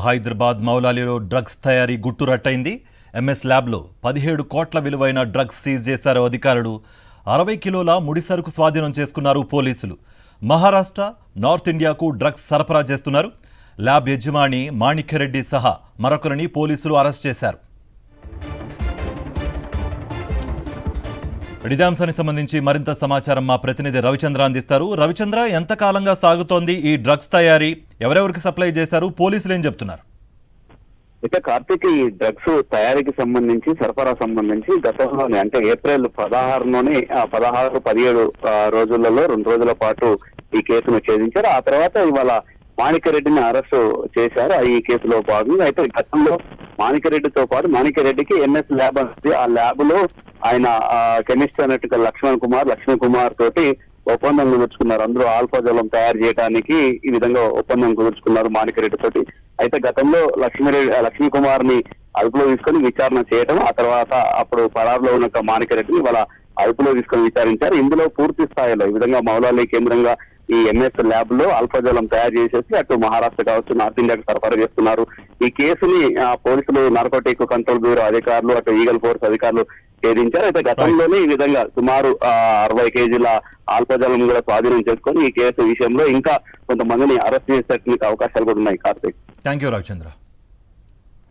Hyderabad మౌలాలిలో drugs తయారీ గుట్టురట్టయింది. MS ల్యాబ్లో 17 కోట్ల విలువైన డ్రగ్స్ సీజ్ చేశారు అధికారులు. 60 కిలోల ముడిసరుకు స్వాధీనం చేసుకున్నారు పోలీసులు. మహారాష్ట్ర, నార్త్ ఇండియాకు డ్రగ్స్ సరఫరా చేస్తున్నారు. ల్యాబ్ యజమాని మాణిక్యరెడ్డి సహా మరొకరిని పోలీసులు అరెస్ట్ చేశారు. ఇదే అంశానికి సంబంధించి మరింత సమాచారం మా ప్రతినిధి రవిచంద్ర అందిస్తారు. రవిచంద్ర, ఎంతకాలంగా సాగుతోంది ఈ డ్రగ్స్ తయారీ? ఎవరెవరికి సప్లై చేశారు? పోలీసులు ఏం చెప్తున్నారు? ఇక కార్తీక్, ఈ డ్రగ్స్ తయారీకి సంబంధించి, సరఫరా సంబంధించి గతంలోనే అంటే ఏప్రిల్ 16లోనే 17 రోజులలో 2 రోజుల పాటు ఈ కేసును ఛేదించారు. ఆ తర్వాత ఇవాళ మాణిక్యరెడ్డిని అరెస్టు చేశారు. ఈ కేసులో భాగంగా అయితే గతంలో మాణిక్యరెడ్డితో పాటు మాణిక్యరెడ్డికి ఎంఎస్ ల్యాబ్ అనేది, ఆ ల్యాబ్ లో ఆయన కెమిస్ట్ అన్నట్టుగా లక్ష్మణ్ కుమార్ తోటి ఒప్పందం కుదుర్చుకున్నారు. అందులో ఆల్ఫాజలం తయారు చేయడానికి ఈ విధంగా ఒప్పందం కుదుర్చుకున్నారు మాణిక్యరెడ్డి తోటి. అయితే గతంలో లక్ష్మీ కుమార్ ని అదుపులో తీసుకొని విచారణ చేయడం, ఆ తర్వాత అప్పుడు పరారులో ఉన్న మాణిక్యరెడ్డిని వాళ్ళ అదుపులో తీసుకొని విచారించారు. ఇందులో పూర్తి స్థాయిలో ఈ విధంగా మౌలాలి కేంద్రంగా ఈ ఎంఎస్ ల్యాబ్ లో ఆల్ఫాజలం తయారు చేసేసి అటు మహారాష్ట్ర కావచ్చు, నార్త్ ఇండియాకు సరఫరా చేస్తున్నారు. ఈ కేసుని పోలీసులు, నార్కోటిక్ కంట్రోల్ బ్యూరో అధికారులు, అటు ఈగల్ ఫోర్స్ అధికారులు ఛేదించారు. అయితే గతంలోనే ఈ విధంగా సుమారు 60 కేజీల ఆల్ఫాజలం కూడా స్వాధీనం చేసుకొని ఈ కేసు విషయంలో ఇంకా కొంతమందిని అరెస్ట్ చేసేందుకు అవకాశాలు కూడా ఉన్నాయి. Karthik, thank you Ravichandra.